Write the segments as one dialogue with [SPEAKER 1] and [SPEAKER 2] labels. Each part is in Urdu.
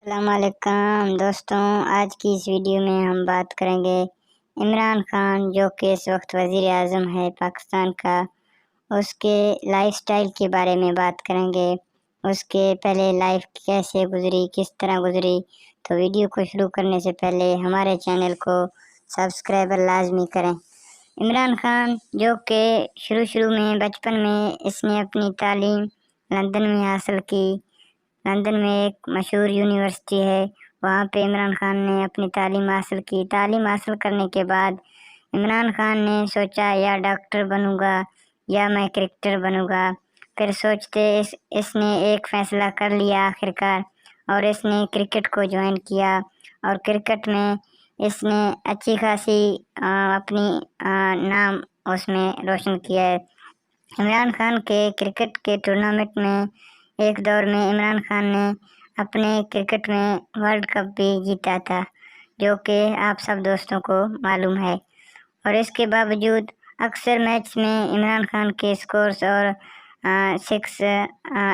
[SPEAKER 1] السلام علیکم دوستوں، آج کی اس ویڈیو میں ہم بات کریں گے عمران خان جو کہ اس وقت وزیر اعظم ہے پاکستان کا، اس کے لائف سٹائل کے بارے میں بات کریں گے۔ اس کے پہلے لائف کیسے گزری، کس طرح گزری۔ تو ویڈیو کو شروع کرنے سے پہلے ہمارے چینل کو سبسکرائبر لازمی کریں۔ عمران خان جو کہ شروع میں بچپن میں اس نے اپنی تعلیم لندن میں حاصل کی۔ لندن میں ایک مشہور یونیورسٹی ہے، وہاں پہ عمران خان نے اپنی تعلیم حاصل کی۔ تعلیم حاصل کرنے کے بعد عمران خان نے سوچا یا ڈاکٹر بنوں گا یا میں کرکٹر بنوں گا۔ پھر سوچتے اس نے ایک فیصلہ کر لیا آخرکار، اور اس نے کرکٹ کو جوائن کیا، اور کرکٹ میں اس نے اچھی خاصی اپنی نام اس میں روشن کیا ہے۔ عمران خان کے کرکٹ کے ٹورنامنٹ میں ایک دور میں عمران خان نے اپنے کرکٹ میں ورلڈ کپ بھی جیتا تھا، جو کہ آپ سب دوستوں کو معلوم ہے۔ اور اس کے باوجود اکثر میچ میں عمران خان کے سکورز اور سکس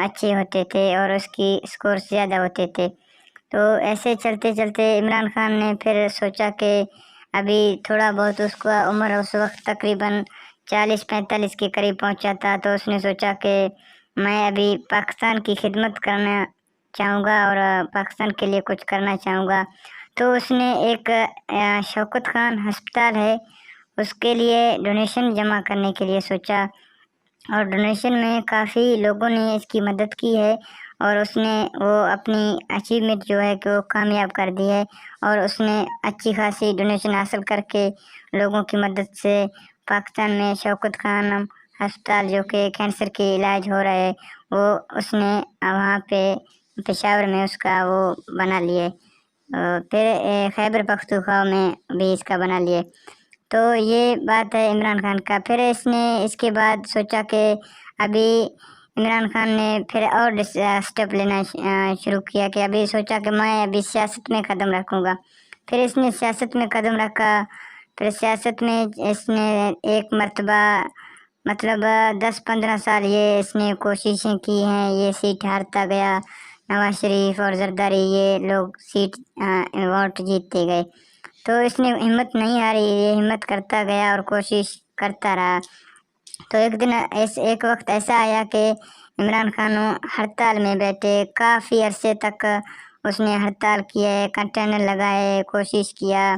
[SPEAKER 1] اچھے ہوتے تھے اور اس کی سکورز زیادہ ہوتے تھے۔ تو ایسے چلتے چلتے عمران خان نے پھر سوچا کہ ابھی تھوڑا بہت اس کا عمر اس وقت تقریباً 40-45 کے قریب پہنچا تھا، تو اس نے سوچا کہ میں ابھی پاکستان کی خدمت کرنا چاہوں گا اور پاکستان کے لیے کچھ کرنا چاہوں گا۔ تو اس نے ایک شوکت خان ہسپتال ہے، اس کے لیے ڈونیشن جمع کرنے کے لیے سوچا، اور ڈونیشن میں کافی لوگوں نے اس کی مدد کی ہے، اور اس نے وہ اپنی اچیومنٹ جو ہے کہ وہ کامیاب کر دی ہے، اور اس نے اچھی خاصی ڈونیشن حاصل کر کے لوگوں کی مدد سے پاکستان میں شوکت خان ہسپتال جو کہ کینسر کے علاج ہو رہا ہے، وہ اس نے وہاں پہ پشاور میں اس کا وہ بنا لیے، پھر خیبر پختونخوا میں بھی اس کا بنا لیے۔ تو یہ بات ہے عمران خان کا۔ پھر اس نے اس کے بعد سوچا کہ ابھی عمران خان نے پھر اور سٹیپ لینا شروع کیا، کہ ابھی سوچا کہ میں ابھی سیاست میں قدم رکھوں گا۔ پھر اس نے سیاست میں قدم رکھا۔ پھر سیاست میں اس نے ایک مرتبہ 10-15 سال یہ اس نے کوششیں کی ہیں، یہ سیٹ ہارتا گیا۔ نواز شریف اور زرداری یہ لوگ سیٹ ووٹ جیتتے گئے، تو اس نے ہمت نہیں ہاری، یہ ہمت کرتا گیا اور کوشش کرتا رہا۔ تو ایک وقت ایسا آیا کہ عمران خان ہڑتال میں بیٹھے، کافی عرصے تک اس نے ہڑتال کیا ہے، کنٹینر لگائے، کوشش کیا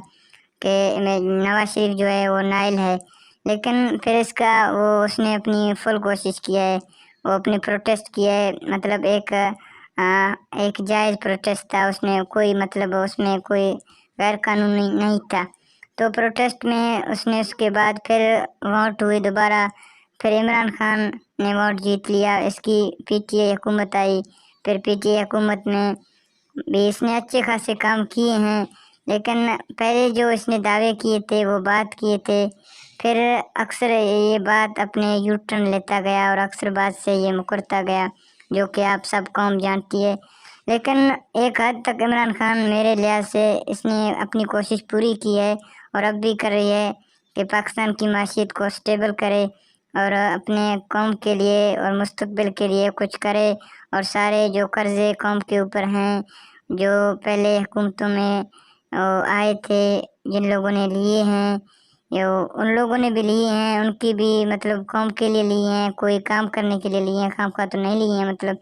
[SPEAKER 1] کہ نواز شریف جو ہے وہ نائل ہے، لیکن پھر اس نے اپنی فل کوشش کیا ہے، وہ اپنی پروٹیسٹ کیا ہے، ایک جائز پروٹیسٹ تھا، اس میں کوئی غیر قانونی نہیں تھا۔ تو پروٹیسٹ میں اس نے اس کے بعد پھر ووٹ ہوئی دوبارہ، پھر عمران خان نے ووٹ جیت لیا، اس کی پی ٹی آئی حکومت آئی۔ پھر پی ٹی آئی حکومت میں بھی اس نے اچھے خاصے کام کیے ہیں، لیکن پہلے جو اس نے دعوے کیے تھے وہ بات کیے تھے، پھر اکثر یہ بات اپنے یو ٹرن لیتا گیا اور اکثر بات سے یہ مکرتا گیا، جو کہ آپ سب قوم جانتی ہے۔ لیکن ایک حد تک عمران خان میرے لحاظ سے اس نے اپنی کوشش پوری کی ہے، اور اب بھی کر رہی ہے کہ پاکستان کی معیشت کو سٹیبل کرے اور اپنے قوم کے لیے اور مستقبل کے لیے کچھ کرے، اور سارے جو قرضے قوم کے اوپر ہیں، جو پہلے حکومتوں میں آئے تھے، جن لوگوں نے لیے ہیں، ان لوگوں نے بھی لیے ہیں، ان کی بھی قوم کے لیے لیے ہیں، کوئی کام کرنے کے لیے لیے ہیں، خام خواہ تو نہیں لیے ہیں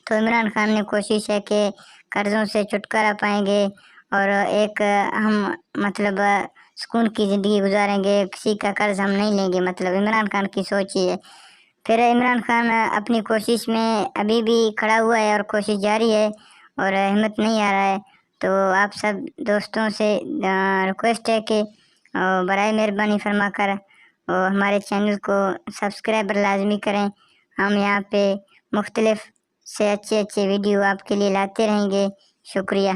[SPEAKER 1] تو عمران خان نے کوشش ہے کہ قرضوں سے چھٹکارا پائیں گے، اور ایک ہم سکون کی زندگی گزاریں گے، کسی کا قرض ہم نہیں لیں گے، عمران خان کی سوچ ہی ہے۔ پھر عمران خان اپنی کوشش میں ابھی بھی کھڑا ہوا ہے اور کوشش جاری ہے، اور ہمت نہیں آ رہا ہے۔ تو آپ سب دوستوں سے ریکویسٹ ہے کہ برائے مہربانی فرما کر ہمارے چینل کو سبسکرائبر لازمی کریں۔ ہم یہاں پہ مختلف سے اچھے ویڈیو آپ کے لیے لاتے رہیں گے۔ شکریہ۔